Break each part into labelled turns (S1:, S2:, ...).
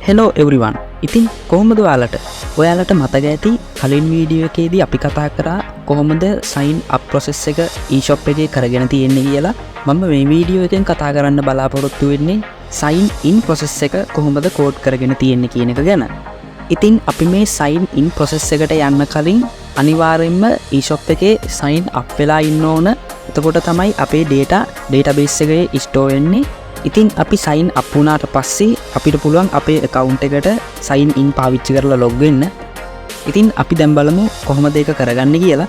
S1: Hello everyone. ඉතින් කොහොමද ඔයාලට මතක ඇති කලින් වීඩියෝ එකේදී අපි කතා කරා කොහොමද sign up process එක e-shop එකේ කරගෙන තියෙන්නේ කියලා. මම මේ වීඩියෝ එකෙන් කතා කරන්න බලාපොරොත්තු වෙන්නේ sign in process එක කොහොමද කෝඩ් කරගෙන තියෙන්නේ කියන එක ගැන. ඉතින් අපි මේ sign in process එකට යන්න කලින් අනිවාර්යෙන්ම e-shop එකේ sign up වෙලා ඉන්න ඕන. එතකොට තමයි අපේ database එකේ store වෙන්නේ. ඉතින් අපි sign up වුණාට පස්සේ අපිට පුළුවන් අපේ account එකට sign in පාවිච්චි කරලා log වෙන්න. ඉතින් අපි දැන් බලමු කොහොමද ඒක කරගන්නේ කියලා.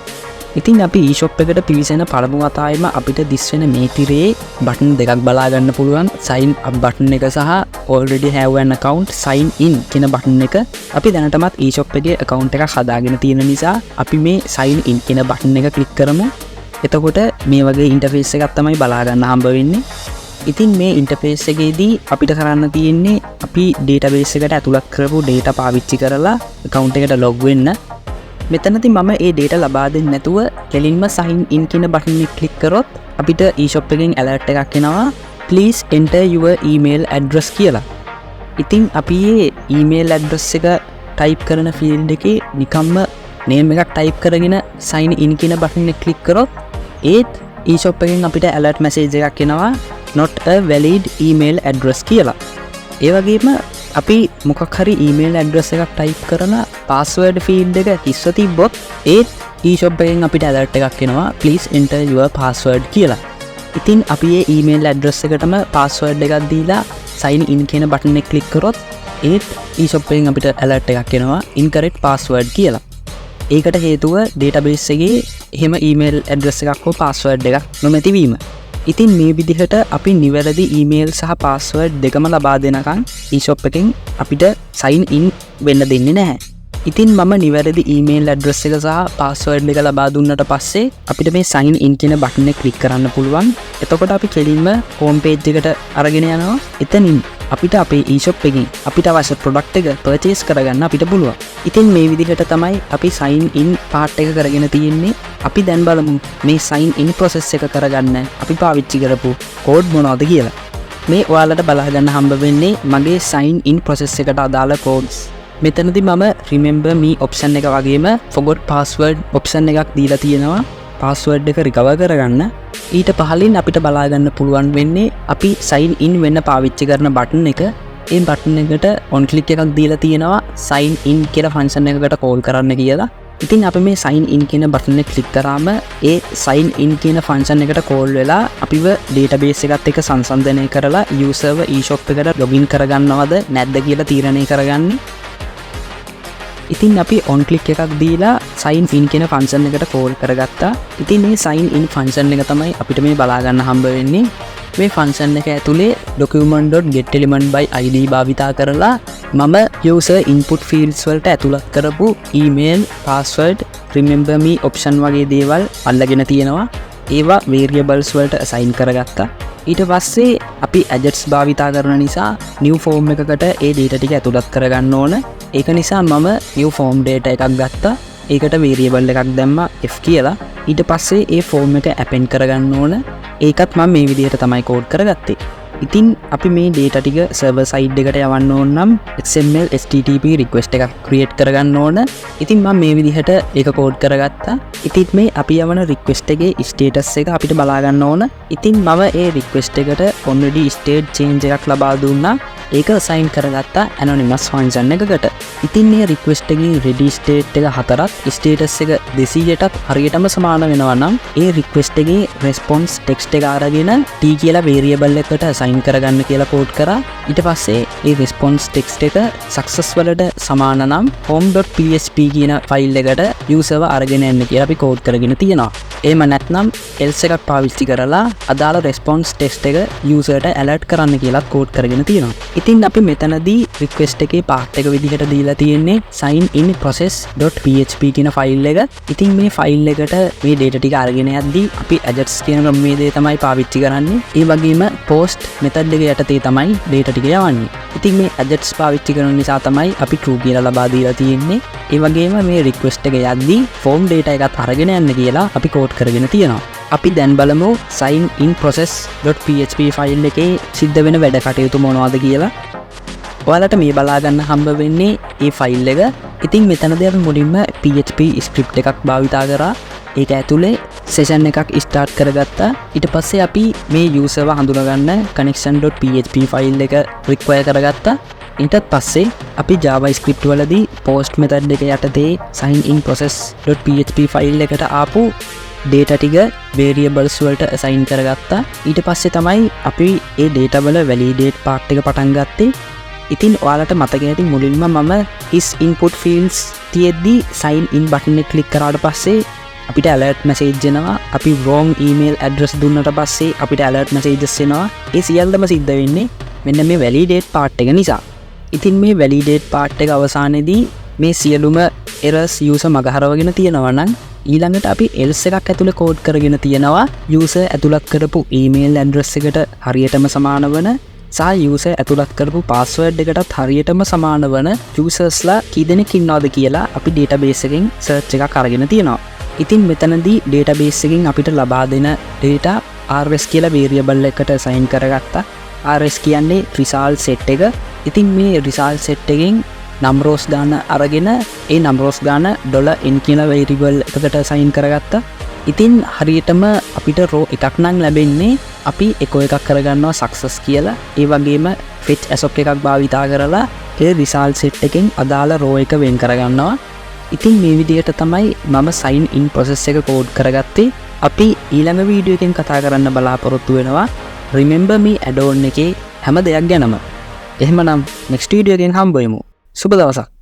S1: ඉතින් අපි e-shop එකට පිවිසෙන පළමු වතාවෙම අපිට දිස් වෙන මේ තිරේ බටන් දෙකක් බලා ගන්න පුළුවන්. sign up button එක සහ already have an account sign in කියන button එක. අපි දැනටමත් e-shop එකේ account එකක් හදාගෙන තියෙන නිසා අපි මේ sign in කියන button එක click කරමු. එතකොට මේ වගේ interface එකක් තමයි බලා ගන්න හම්බ වෙන්නේ. ඉතින් මේ ඉන්ටර්ෆේස් එකේදී අපිට කරන්න තියෙන්නේ අපි database එකට ඇතුළත් කරපු data පාවිච්චි කරලා account එකට log වෙන්න. මෙතනදී මම ඒ data ලබා දෙන්නේ නැතුව කෙලින්ම sign in කියන button එක click කරොත් අපිට e-shop එකෙන් alert එකක් එනවා please enter your email address කියලා. ඉතින් අපි මේ email address එක type කරන field එකේ නිකම්ම name එකක් type කරගෙන sign in කියන button එක click කරොත් ඒත් e-shop එකෙන් අපිට alert message එකක් එනවා not a valid email address කියලා. ඒ වගේම අපි මොකක් හරි email address එකක් type කරලා password field එක කිස්ව තිබ්බොත් ඒත් e-shop එකෙන් අපිට alert එකක් එනවා please enter your password කියලා. ඉතින් අපි මේ email address එකටම password එකක් දීලා sign in කියන button එක click කරොත් ඒත් e-shop එකෙන් අපිට alert එකක් එනවා incorrect password කියලා. ඒකට හේතුව database එකේ එහෙම email address එකක් හෝ password එකක් නොමැති වීම. ඉතින් මේ විදිහට අපි නිවැරදි email සහ password දෙකම ලබා දෙනකන් e-shop එකෙන් අපිට sign in වෙන්න දෙන්නේ නැහැ. ඉතින් මම නිවැරදි email address එක සහ password එක ලබා දුන්නට පස්සේ අපිට මේ sign in කියන button එක click කරන්න පුළුවන්. එතකොට අපි කෙලින්ම home page එකට අරගෙන යනවා. එතනින් අපිට අපේ e-shop එකෙන් අපිට අවශ්‍ය product එක purchase කරගන්න අපිට පුළුවන්. ඉතින් මේ විදිහට තමයි අපි sign in part එක කරගෙන තියෙන්නේ. අපි දැන් බලමු මේ sign in process එක කරගන්න අපි පාවිච්චි කරපු code මොනවද කියලා. මේ ඔයාලට බලා ගන්න හම්බ වෙන්නේ මගේ sign in process එකට අදාළ codes. මෙතනදී මම remember me option එක වගේම forgot password option එකක් දීලා තියෙනවා. password එක recover කරගන්න. ඊට පහලින් අපිට බලා ගන්න පුළුවන් වෙන්නේ අපි sign in වෙන්න පාවිච්චි කරන button එක. ඒ button එකට on click එකක් දීලා තියෙනවා sign in කියලා function එකකට call කරන්න කියලා. ඉතින් අපි මේ sign in කියන button එක click කරාම ඒ sign in කියන function එකට call වෙලා අපිව database එකත් එක්ක සංසන්දනය කරලා userව e-shop එකට login කරගන්නවද නැද්ද කියලා තීරණය කරගන්නේ. ඉතින් අපි on click එකක් දීලා sign in කියන function එකට call කරගත්තා. ඉතින් මේ sign in function එක තමයි අපිට මේ බලා ගන්න හම්බ වෙන්නේ. මේ function එක ඇතුලේ document.getElementById භාවිතා කරලා මම user input fields වලට ඇතුළත් කරපු email, password, remember me option වගේ දේවල් අල්ලගෙන තියෙනවා. ඒවා variables වලට assign කරගත්තා. ඊට පස්සේ අපි ajax භාවිතා කරන නිසා new form එකකට ඒ data ටික ඇතුළත් කරගන්න ඕන. ඒක නිසා මම new form data එකක් ගත්තා. ඒකට variable එකක් දැම්මා f කියලා. ඊට පස්සේ ඒ form එක append කරගන්න ඕන. ඒකත් මම මේ විදිහට තමයි code කරගත්තේ. ඉතින් අපි මේ data ටික server side එකට යවන්න ඕන නම් XML HTTP request එකක් create කරගන්න ඕන. ඉතින් මම මේ විදිහට ඒක code කරගත්තා. ඉතින් මේ අපි යවන request එකේ status එක අපිට බලා ගන්න ඕන. ඉතින් මම ඒ request එකට already state change එකක් ලබා දුන්නා. ඒක assign කරගත්තා anonymous function එකකට. ඉතින් මේ request එකේ ready state එක 4ත් status එක 200ටත් හරියටම සමාන වෙනවා නම් ඒ request එකේ response text එක අරගෙන t කියලා variable එකකට assign කරගන්න කියලා code කරා. ඊට පස්සේ ඒ response text එක success වලට සමාන නම් home.php කියන file එකට userව අරගෙන යන්න කියලා අපි code කරගෙන තියෙනවා. එහෙම නැත්නම් else එකක් පාවිච්චි කරලා අදාළ response text එක userට alert කරන්න කියලා code කරගෙන තියෙනවා. ඉතින් අපි මෙතනදී request එකේ part එක විදිහට දීලා තියෙන්නේ sign in process.php කියන file එක. ඉතින් මේ file එකට මේ data ටික අරගෙන යද්දී අපි ajax කියන ක්‍රමවේදය තමයි පාවිච්චි කරන්නේ. ඒ වගේම post method එක යටතේ තමයි data ටික යවන්නේ. ඉතින් මේ ajax පාවිච්චි කරන නිසා තමයි අපි true කියලා ලබා දීලා තියෙන්නේ. ඒ වගේම මේ request එක යද්දී form data එකත් අරගෙන යන්න කියලා අපි code කරගෙන තියෙනවා. අපි දැන් බලමු sign in process.php ෆයිල් එකේ සිද්ධ වෙන වැඩ කටයුතු මොනවද කියලා. ඔයාලට මේ බලාගන්න හම්බ වෙන්නේ ඒ ෆයිල් එක. ඉතින් මෙතනදී අපි මුලින්ම PHP ස්ක්‍රිප්ට් එකක් භාවිතා කරා. ඒක ඇතුලේ සෙෂන් එකක් ස්ටාර්ට් කරගත්තා. ඊට පස්සේ අපි මේ යූසර්ව හඳුනගන්න connection.php ෆයිල් එක රික්වයර් කරගත්තා. ඊට පස්සේ අපි JavaScript වලදී post method එක යටතේ sign in process.php ෆයිල් එකට ආපු data ටික variables වලට assign කරගත්තා. ඊට පස්සේ තමයි අපි ඒ data වල validate part එක පටන් ගත්තේ. ඉතින් ඔයාලට මතක ඇති මුලින්ම මම is input fields තියෙද්දි sign in button එක click කරාට පස්සේ අපිට alert message එනවා. අපි wrong email address දුන්නට පස්සේ අපිට alert messages එනවා. ඒ සියල්ලම සිද්ධ වෙන්නේ මෙන්න මේ validate part එක නිසා. ඉතින් මේ validate part එක අවසානයේදී මේ සියලුම errors user මගහරවගෙන තියෙනවා නම් ඊළඟට අපි else එකක් ඇතුලේ code කරගෙන තියෙනවා user ඇතුළත් කරපු email address එකට හරියටම සමාන වන සහ user ඇතුළත් කරපු password එකටත් හරියටම සමාන වන usersලා කී දෙනෙක් ඉන්නවද කියලා අපි database එකෙන් search එකක් අරගෙන තියෙනවා. ඉතින් මෙතනදී database එකෙන් අපිට ලබා දෙන data rs කියලා variable එකට assign කරගත්තා. rs කියන්නේ result set එක. ඉතින් මේ result set එකෙන් numbers ගාන අරගෙන ඒ numbers ගාන $n කියන variable එකකට assign කරගත්තා. ඉතින් හරියටම අපිට row එකක් නම් ලැබෙන්නේ අපි echo එකක් කරගන්නවා success කියලා. ඒ වගේම fetch assoc එකක් භාවිතා කරලා ඒ result set එකෙන් අදාළ row එක වෙන් කරගන්නවා. ඉතින් මේ විදිහට තමයි මම sign in process එක code කරගත්තේ. අපි ඊළඟ වීඩියෝ එකෙන් කතා කරන්න බලාපොරොත්තු වෙනවා remember me add-on එකේ හැම දෙයක් ගැනම. එහෙමනම් next වීඩියෝ එකෙන් හම්බ වෙමු. සුබ දවසක්.